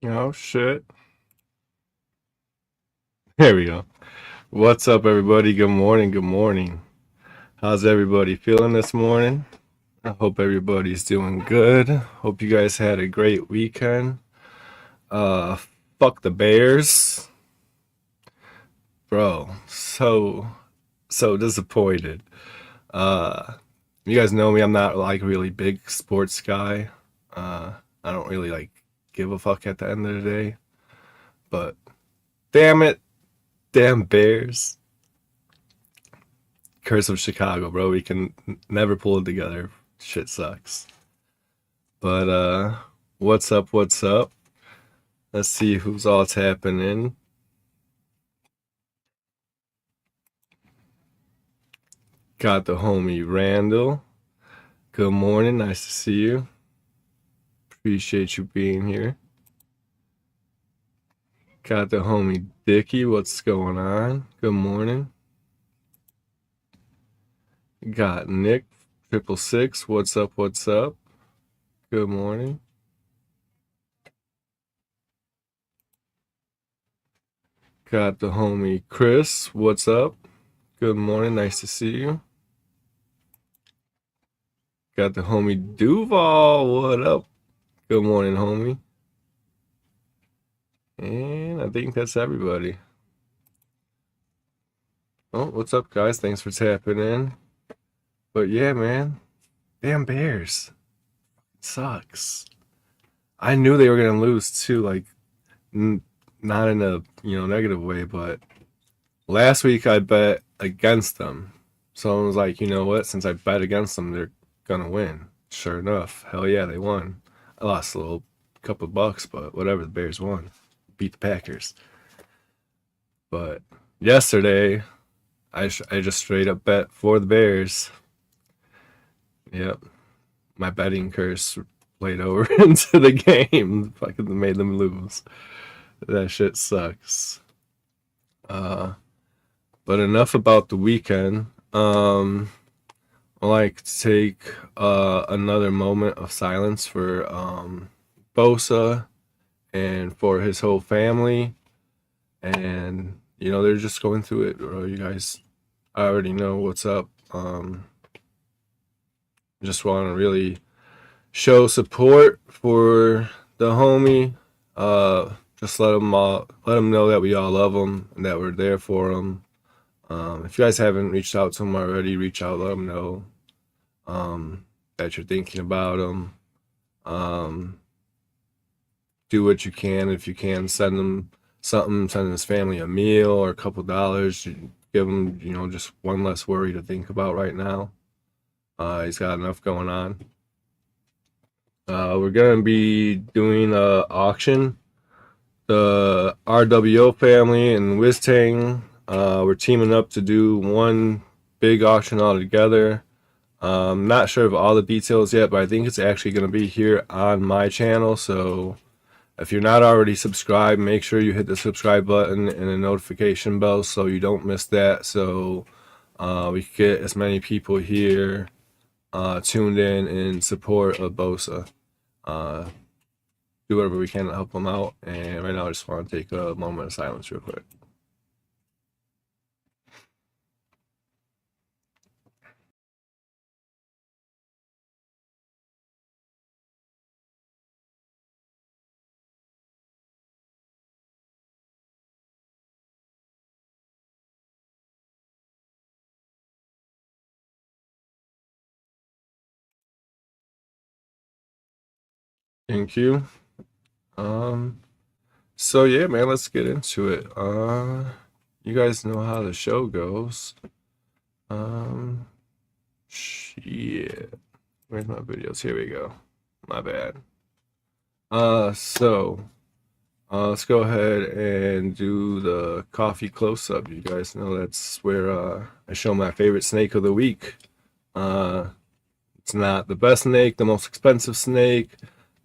Oh shit. There we go. What's up, everybody? Good morning. Good morning. How's everybody feeling this morning? I hope everybody's doing good. Hope you guys had a great weekend. Uh Fuck the Bears. Bro, so disappointed. Uh you guys know me, I'm not like really big sports guy. Uh I don't really like give a fuck at the end of the day. But damn it, damn Bears. Curse of Chicago, bro. We can never pull it together. Shit sucks. But what's up? What's up? Let's see who's all tapping in. Got the homie Randall. Good morning. Nice to see you. Appreciate you being here. Got the homie Dicky. What's going on? Good morning. Got Nick 666. What's up? What's up? Good morning. Got the homie Chris. What's up? Good morning. Nice to see you. Got the homie Duval. What up? Good morning, homie. And I think that's everybody. Oh, what's up, guys? Thanks for tapping in. But yeah, man. Damn Bears. It sucks. I knew they were going to lose too, like, not in a, negative way, but last week I bet against them. So I was like, you know what? Since I bet against them, they're going to win. Sure enough. Hell yeah, they won. I lost a little couple bucks, but whatever. The Bears won. Beat the Packers. But yesterday, I just straight up bet for the Bears. Yep, my betting curse played over into the game. Fucking made them lose. That shit sucks. Uh, but enough about the weekend. I like to take another moment of silence for Bosa and for his whole family. And they're just going through it. Bro. You guys already know what's up. Just want to really show support for the homie. Just let him know that we all love him and that we're there for him. If you guys haven't reached out to him already, reach out, let him know that you're thinking about him. Do what you can. If you can, send him something, send his family a meal or a couple dollars. Give him, just one less worry to think about right now. He's got enough going on. We're gonna be doing a auction. The RWO family and Wistang, we're teaming up to do one big auction all together. Not sure of all the details yet, but I think it's actually going to be here on my channel. So if you're not already subscribed, make sure you hit the subscribe button and the notification bell so you don't miss that. So we can get as many people here tuned in support of Bosa. Do whatever we can to help them out. And right now, I just want to take a moment of silence, real quick. Thank you. Um, so yeah, man, let's get into it. You guys know how the show goes. Um, shit. Where's my videos? Here we go. My bad. So let's go ahead and do the coffee close up. You guys know that's where I show my favorite snake of the week. Uh, it's not the best snake, the most expensive snake,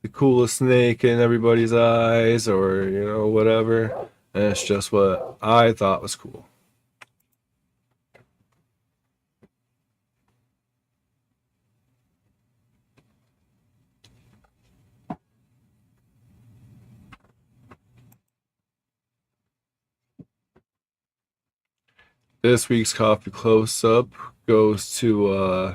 the coolest snake in everybody's eyes, or whatever. And it's just what I thought was cool. this week's coffee close up goes to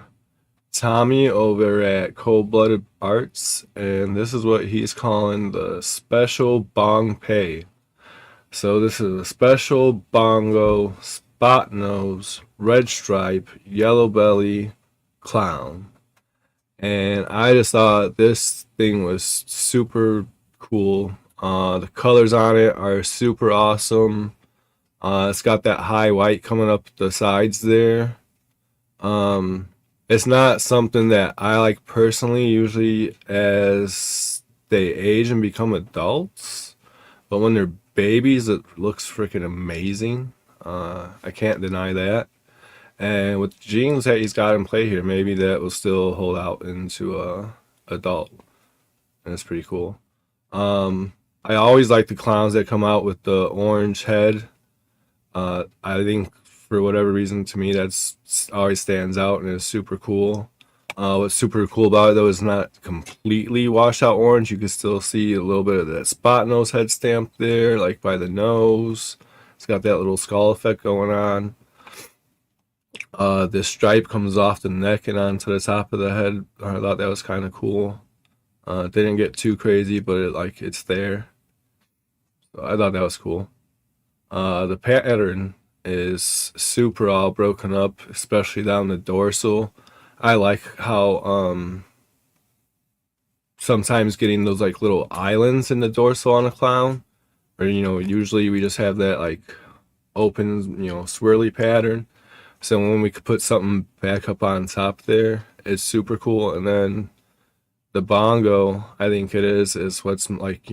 Tommy over at Cold Blooded Arts, and this is what he's calling the special bong pay. So this is a special bongo spot nose, red stripe, yellow belly clown. And I just thought this thing was super cool. The colors on it are super awesome. It's got that high white coming up the sides there. Um, it's not something that I like personally, usually as they age and become adults. But when they're babies, it looks freaking amazing. I can't deny that. And with the genes that he's got in play here, maybe that will still hold out into adult, and it's pretty cool. I always like the clowns that come out with the orange head. I think for whatever reason, to me, that's always stands out and is super cool. What's super cool about it though is not completely washed out orange. You can still see a little bit of that spot nose head stamp there, like by the nose. It's got that little skull effect going on. This stripe comes off the neck and onto the top of the head. I thought that was kind of cool. It didn't get too crazy, but it's there. So I thought that was cool. The pattern is super all broken up, especially down the dorsal. I like how sometimes getting those like little islands in the dorsal on a clown, or usually we just have that like open, swirly pattern. So when we could put something back up on top there, it's super cool. And then the bongo, I think is what's like,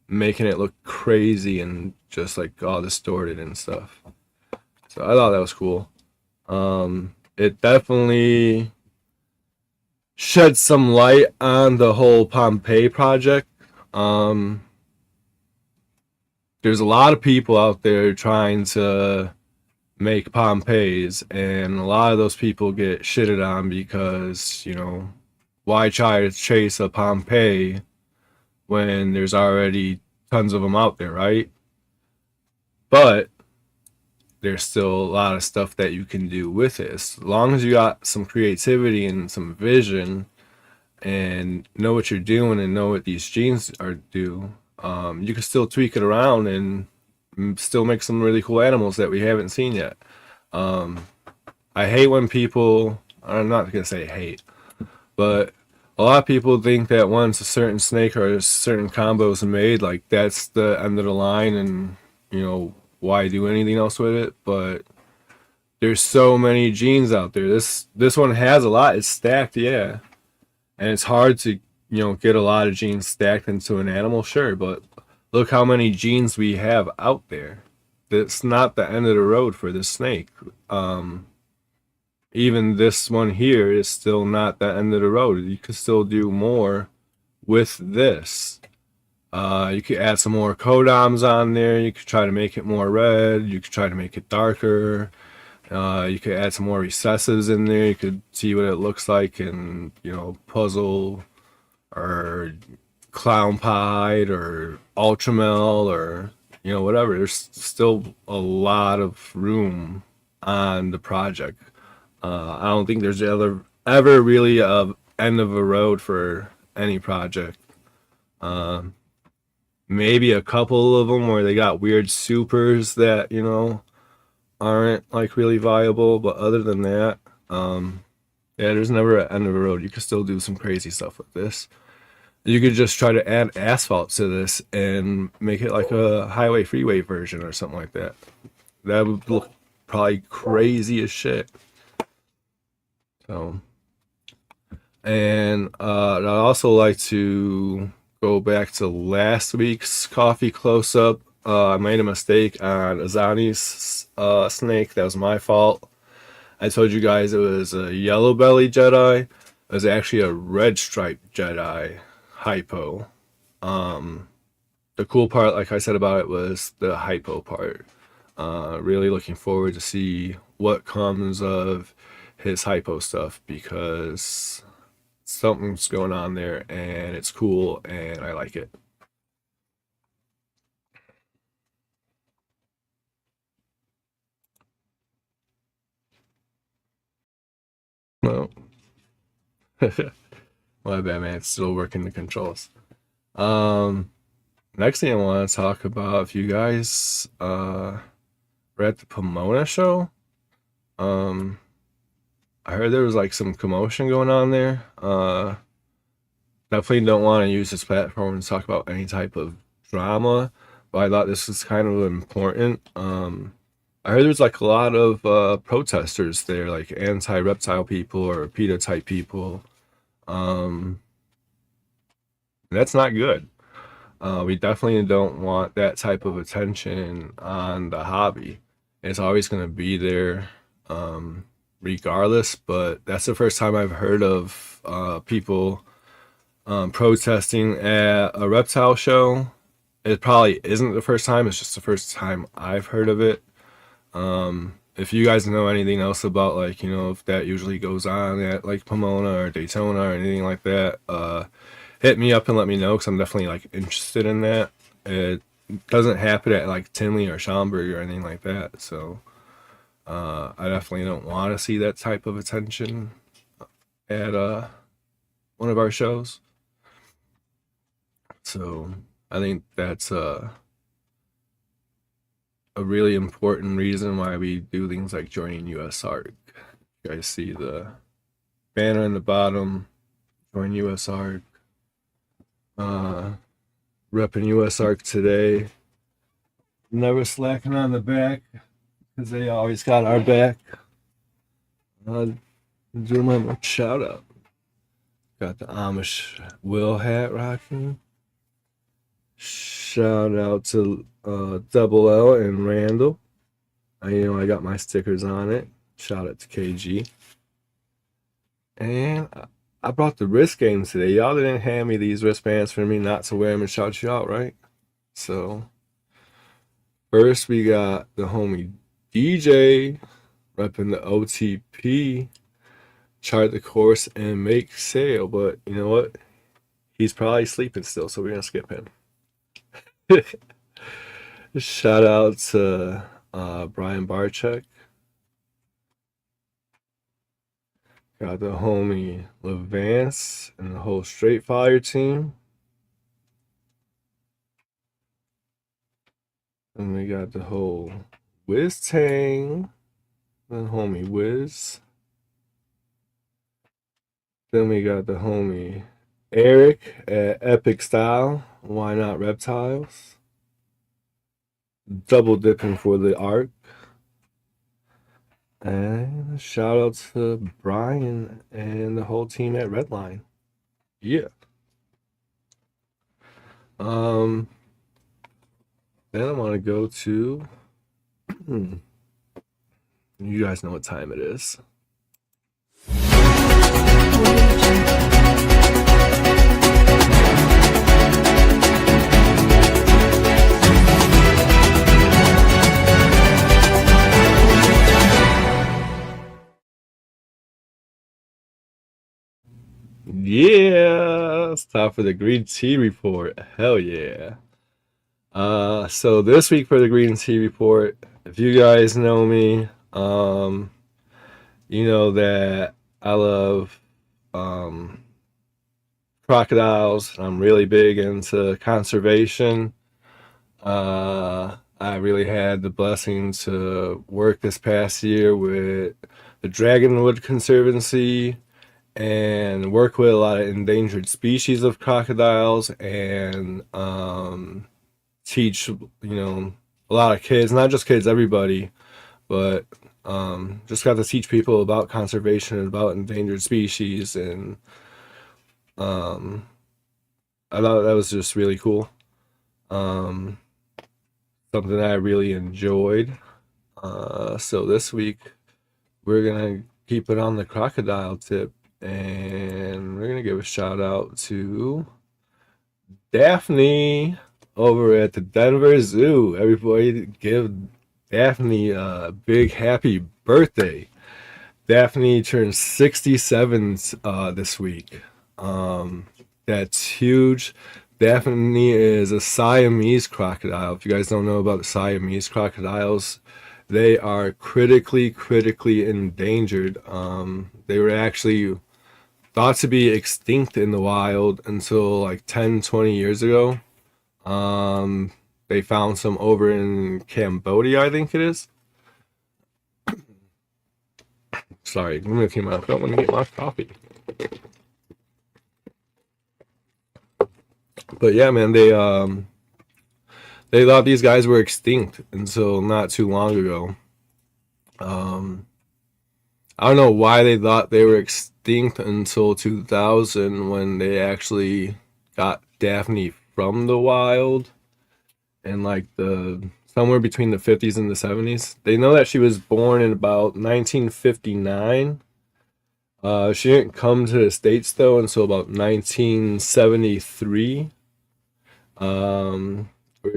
making it look crazy and just like all distorted and stuff. So I thought that was cool. It definitely shed some light on the whole Pompeii project. There's a lot of people out there trying to make Pompeiis, and a lot of those people get shitted on because, why try to chase a Pompeii when there's already tons of them out there, right? But there's still a lot of stuff that you can do with it. As long as you got some creativity and some vision and know what you're doing and know what these genes are do, you can still tweak it around and still make some really cool animals that we haven't seen yet. I hate when people, I'm not going to say hate, but a lot of people think that once a certain snake or a certain combo is made, like that's the end of the line and, why do anything else with it? But there's so many genes out there. This one has a lot. It's stacked, yeah. And it's hard to, get a lot of genes stacked into an animal, sure, but look how many genes we have out there. That's not the end of the road for this snake. Even this one here is still not the end of the road. You can still do more with this. You could add some more codoms on there. You could try to make it more red. You could try to make it darker. You could add some more recessives in there. You could see what it looks like in, puzzle or clown pied or ultramel or, whatever. There's still a lot of room on the project. I don't think there's ever really a end of a road for any project. Maybe a couple of them where they got weird supers that aren't like really viable, but other than that, yeah, there's never an end of a road. You can still do some crazy stuff with this. You could just try to add asphalt to this and make it like a highway freeway version or something like that. That would look probably crazy as shit. So, and I'd also like to go back to last week's coffee close up. I made a mistake on Azani's snake. That was my fault. I told you guys it was a yellow belly Jedi. It was actually a red striped Jedi hypo. The cool part, like I said about it, was the hypo part. Really looking forward to see what comes of his hypo stuff because something's going on there and it's cool and I like it. No. My bad, man. It's still working the controls. Next thing I want to talk about, if you guys were at the Pomona show, um, I heard there was like some commotion going on there. Definitely don't want to use this platform to talk about any type of drama, but I thought this was kind of important. I heard there's like a lot of protesters there, like anti-reptile people or PETA type people. Um, that's not good. We definitely don't want that type of attention on the hobby. It's always going to be there, regardless. But that's the first time I've heard of people protesting at a reptile show. It probably isn't the first time. It's just the first time I've heard of it. If you guys know anything else about, like, if that usually goes on at like Pomona or Daytona or anything like that, hit me up and let me know, because I'm definitely like interested in that. It doesn't happen at like Tinley or Schaumburg or anything like that, so I definitely don't want to see that type of attention at one of our shows. So I think that's a really important reason why we do things like joining USARC. You guys see the banner in the bottom, join USARC. Repping USARC today. Never slacking on the back, because they always got our back. Do my shout out. Got the Amish Will hat rocking. Shout out to Double L and Randall. I got my stickers on it. Shout out to KG. And I brought the wrist games today. Y'all didn't hand me these wristbands for me not to wear them and shout you out, right? So first we got the homie DJ repping the OTP. Chart the course and make sale. But you know what? He's probably sleeping still, so we're gonna skip him. Shout out to Brian Barchek. Got the homie Levance and the whole Straight Fire team. And we got the whole Wiz Tang, the homie Wiz. Then we got the homie Eric at Epic Style. Why not Reptiles? Double dipping for the art. And shout out to Brian and the whole team at Redline. Yeah. Then I want to go to. You guys know what time it is. Yeah, it's time for the green tea report. Hell yeah. So this week for the green tea report, if you guys know me, you know that I love crocodiles. I'm really big into conservation. I really had the blessing to work this past year with the Dragonwood Conservancy and work with a lot of endangered species of crocodiles, and teach a lot of kids, not just kids, everybody, but just got to teach people about conservation and about endangered species, and I thought that was just really cool. Something I really enjoyed. So this week we're gonna keep it on the crocodile tip, and we're gonna give a shout out to Daphne over at the Denver Zoo. Everybody give Daphne a big happy birthday. Daphne turned 67 this week. That's huge. Daphne is a Siamese crocodile. If you guys don't know about the Siamese crocodiles, They are critically endangered. They were actually thought to be extinct in the wild until like 10, 20 years ago. Um, they found some over in Cambodia, I think it is. Sorry, let me clean my throat. Let me get my coffee. But yeah, man, they thought these guys were extinct until not too long ago. Um, I don't know why they thought they were extinct until 2000 when they actually got Daphne from the wild in like the somewhere between the 50s and the 70s. They know that she was born in about 1959. She didn't come to the States though until about 1973, where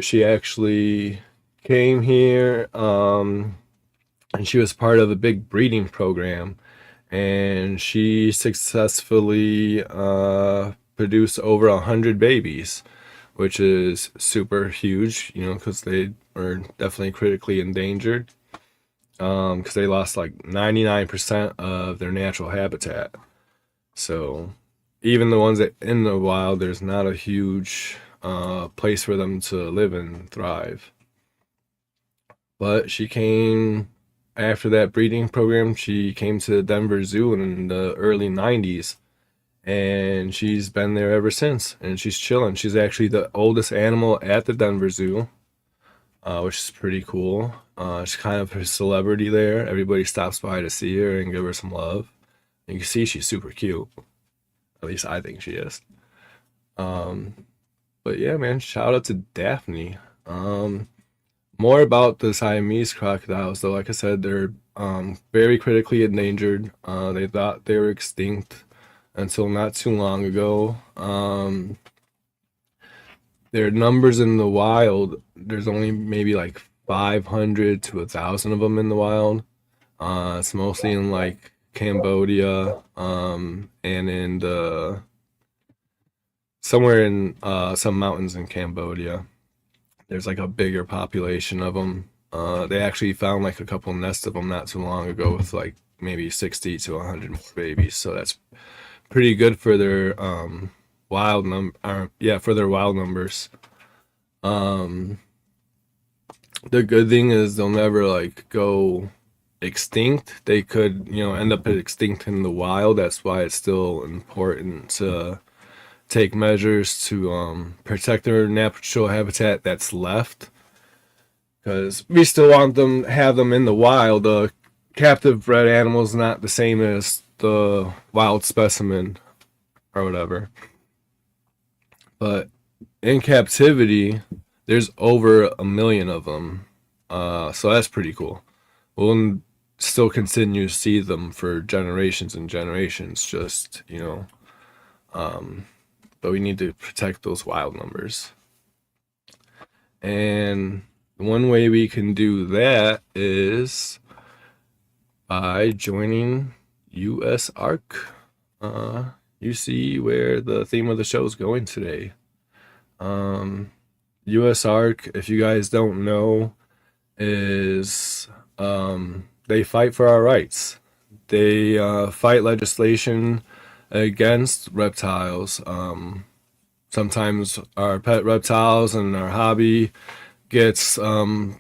she actually came here, and she was part of a big breeding program, and she successfully produced over 100 babies, which is super huge, you know, because they are definitely critically endangered. Because they lost like 99% of their natural habitat. So even the ones that in the wild, there's not a huge place for them to live and thrive. But she came after that breeding program. She came to the Denver Zoo in the early 90s, and she's been there ever since. And she's chilling. She's actually the oldest animal at the Denver Zoo, which is pretty cool. She's kind of a celebrity there. Everybody stops by to see her and give her some love. You can see she's super cute. At least I think she is. Um, but yeah, man, shout out to Daphne. More about the Siamese crocodiles, though. Like I said, they're very critically endangered. They thought they were extinct until not too long ago. Their numbers in the wild, there's only maybe like 500 to 1,000 of them in the wild. It's mostly in like Cambodia, and in the somewhere in some mountains in Cambodia. There's like a bigger population of them. They actually found like a couple nests of them not too long ago with like maybe 60 to 100 more babies. So that's pretty good for their for their wild numbers. The good thing is they'll never like go extinct. They could, you know, end up extinct in the wild. That's why it's still important to take measures to protect their natural habitat that's left, because we still want them have them in the wild. The captive bred animal is not the same as the wild specimen or whatever, but in captivity there's over 1 million of them, so that's pretty cool. We'll still continue to see them for generations and generations, just, you know, but we need to protect those wild numbers. And one way we can do that is by joining US ARC. You see where the theme of the show is going today. US ARC, if you guys don't know, is they fight for our rights. They fight legislation against reptiles. Sometimes our pet reptiles and our hobby gets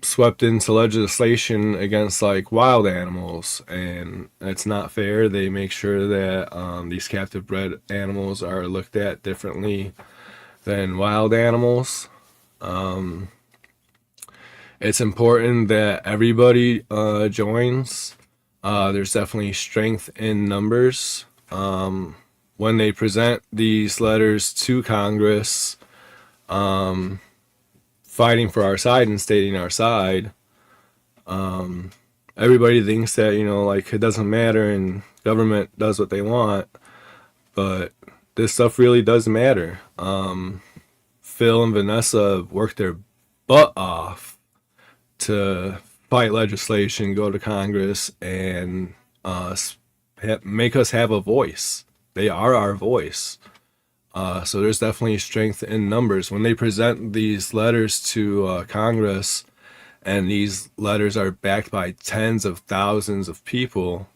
swept into legislation against like wild animals, and it's not fair. They make sure that these captive bred animals are looked at differently than wild animals. It's important that everybody joins. There's definitely strength in numbers. When they present these letters to Congress, fighting for our side and stating our side, everybody thinks that, you know, like it doesn't matter and government does what they want, but this stuff really does matter. Phil and Vanessa worked their butt off to fight legislation, go to Congress, and make us have a voice. They are our voice. So there's definitely strength in numbers. When they present these letters to Congress and these letters are backed by tens of thousands of people,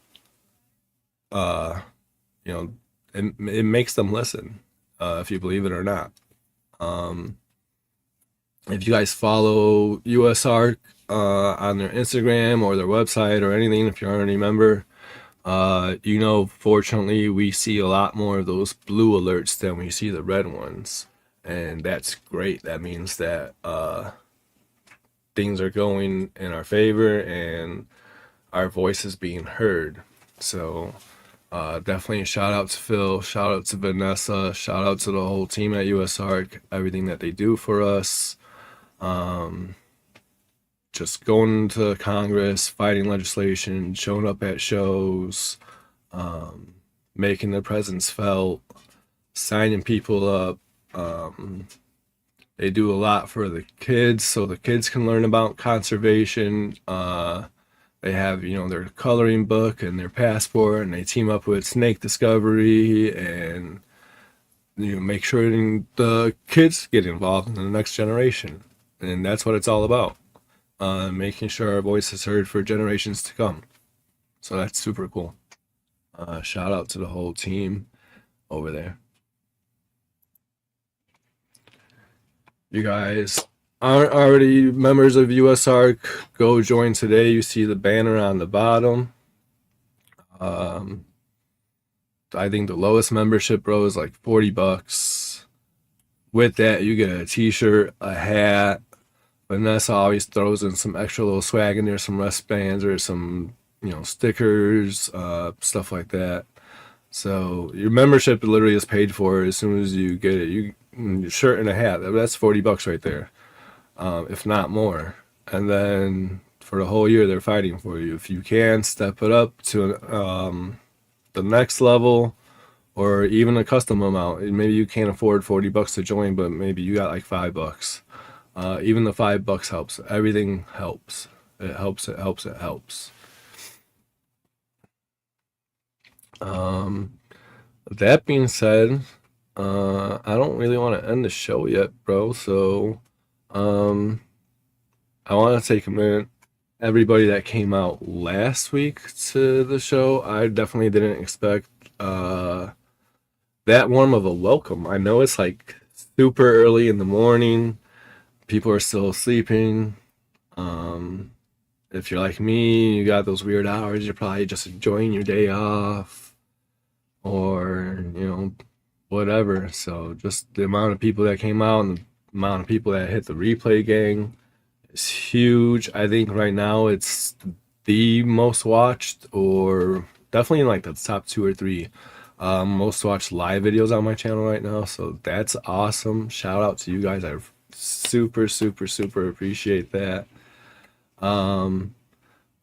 uh, you know, it makes them listen, if you believe it or not. Um, if you guys follow USARK on their Instagram or their website or anything, if you're already a member, fortunately, we see a lot more of those blue alerts than we see the red ones. And that's great. That means that things are going in our favor and our voice is being heard. So definitely a shout out to Phil, shout out to Vanessa, shout out to the whole team at USARC, everything that they do for us. Just going to Congress, fighting legislation, showing up at shows, making their presence felt, signing people up. They do a lot for the kids, so the kids can learn about conservation. They have, their coloring book and their passport, and they team up with Snake Discovery and make sure the kids get involved in the next generation, and that's what it's all about. Making sure our voice is heard for generations to come. So that's super cool. Shout out to the whole team over there. You guys aren't already members of USARC, go join today. You see the banner on the bottom. I think the lowest membership, bro, is like $40. With that, you get a t-shirt, a hat. Vanessa always throws in some extra little swag in there, some wristbands or some, stickers, stuff like that. So your membership literally is paid for as soon as you get it. Your shirt and a hat, that's $40 right there, if not more. And then for the whole year, they're fighting for you. If you can, step it up to the next level, or even a custom amount. Maybe you can't afford $40 to join, but maybe you got like $5. Even the $5 helps. Everything helps. It helps. It helps. It helps. That being said, I don't really want to end the show yet, bro. So, I want to take a minute. Everybody that came out last week to the show, I definitely didn't expect that warm of a welcome. I know it's like super early in the morning. People are still sleeping. If you're like me, you got those weird hours, you're probably just enjoying your day off or, whatever. So just the amount of people that came out and the amount of people that hit the replay gang is huge. I think right now it's the most watched, or definitely in like the top 2 or 3 most watched live videos on my channel right now. So that's awesome. Shout out to you guys. I super appreciate that.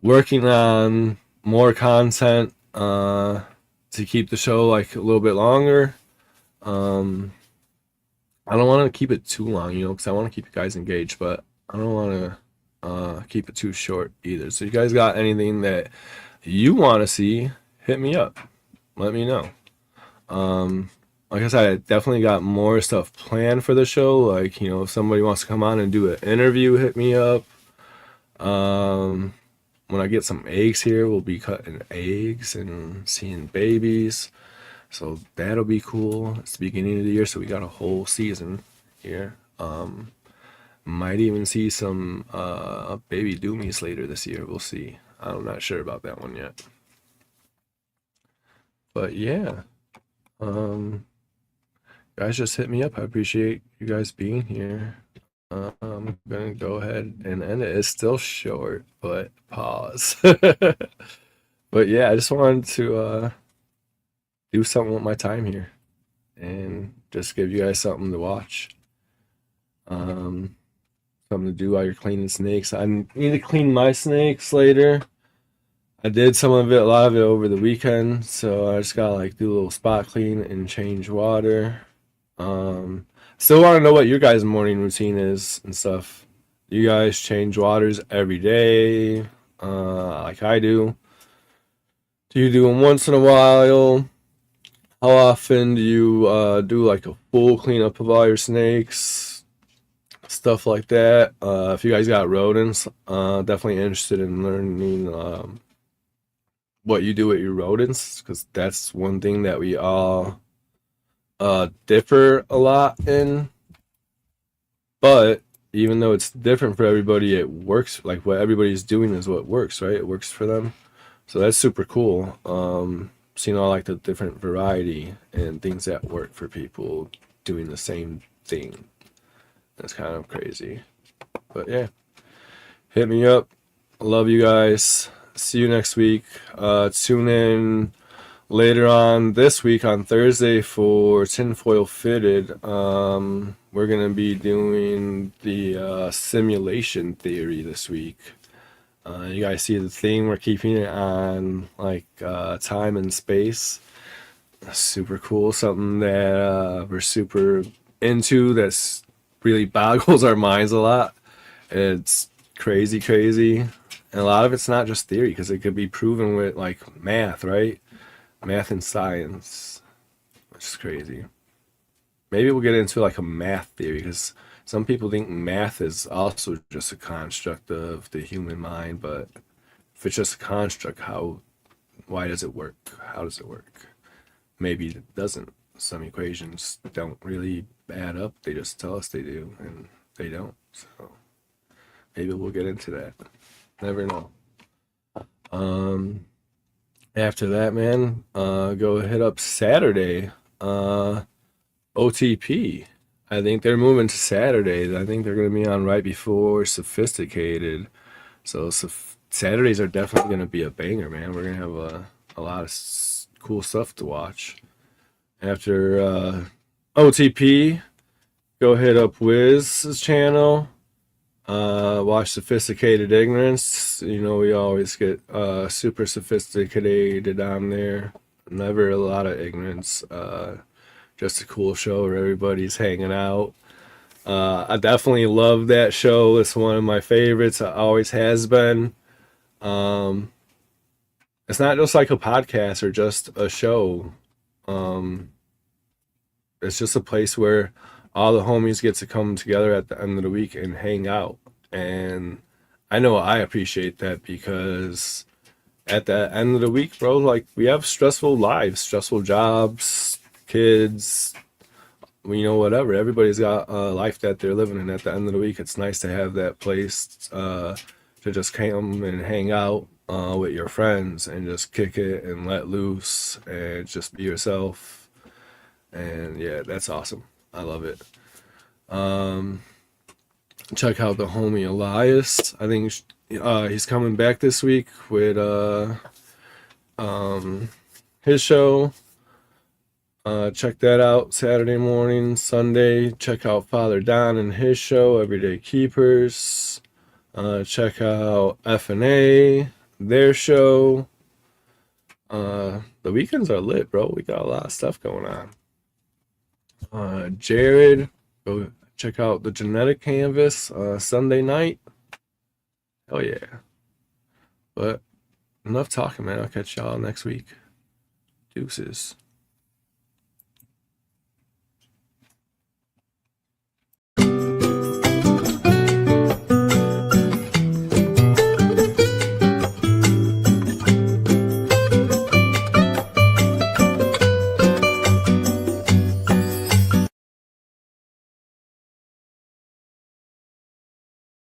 Working on more content to keep the show like a little bit longer. I don't want to keep it too long, because I want to keep you guys engaged, but I don't want to keep it too short either. So you guys got anything that you want to see, hit me up. Let me know. Like I said, I definitely got more stuff planned for the show. Like, if somebody wants to come on and do an interview, hit me up. When I get some eggs here, we'll be cutting eggs and seeing babies. So that'll be cool. It's the beginning of the year, so we got a whole season here. Might even see some baby doomies later this year. We'll see. I'm not sure about that one yet. But yeah. Guys, just hit me up. I appreciate you guys being here. I'm gonna go ahead and end it. It's still short, but pause. But yeah, I just wanted to do something with my time here and just give you guys something to watch. Something to do while you're cleaning snakes. I need to clean my snakes later. I did some of it, a lot of it over the weekend, so I just gotta like do a little spot clean and change water. Still want to know what your guys' morning routine is and stuff. You guys change waters every day, like I do? Do you do them once in a while? How often do you do like a full cleanup of all your snakes? stuff like that. If you guys got rodents, definitely interested in learning what you do with your rodents, because that's one thing that we all differ a lot in. But even though it's different for everybody, it works. Like what everybody's doing is what works, right? It works for them. So that's super cool. Seeing all like the different variety and things that work for people doing the same thing. That's kind of crazy. But yeah, hit me up. Love you guys. See you next week. Tune in later on this week on Thursday for Tinfoil Fitted. We're going to be doing the simulation theory this week. You guys see the thing, we're keeping it on like time and space. Super cool, something that we're super into, that's really boggles our minds a lot. It's crazy, and a lot of it's not just theory, because it could be proven with like math, right? Math and science, which is crazy. Maybe we'll get into like a math theory, because some people think math is also just a construct of the human mind. But if it's just a construct, why does it work? How does it work? Maybe it doesn't. Some equations don't really add up. They just tell us they do, and they don't. So maybe we'll get into that. Never know. After that, man, go hit up Saturday. OTP. I think they're moving to Saturdays. I think they're going to be on right before Sophisticated. So Saturdays are definitely going to be a banger, man. We're going to have a lot of cool stuff to watch. After OTP, go hit up Wiz's channel. Watch Sophisticated Ignorance. You know, we always get super sophisticated on there. Never a lot of ignorance. Just a cool show where everybody's hanging out. I definitely love that show. It's one of my favorites. It always has been. It's not just like a podcast or just a show. It's just a place where all the homies get to come together at the end of the week and hang out. And I know I appreciate that, because at the end of the week, bro, like, we have stressful lives, stressful jobs, kids, whatever. Everybody's got a life that they're living, and at the end of the week, it's nice to have that place to just come and hang out with your friends and just kick it and let loose and just be yourself. And yeah, that's awesome. I love it. Check out the homie Elias. I think he's coming back this week with his show. Check that out Saturday morning. Sunday, check out Father Don and his show, Everyday Keepers. Check out F&A, their show. The weekends are lit, bro. We got a lot of stuff going on. Jared, go check out the Genetic Canvas Sunday night. Hell yeah. But enough talking, man. I'll catch y'all next week. Deuces.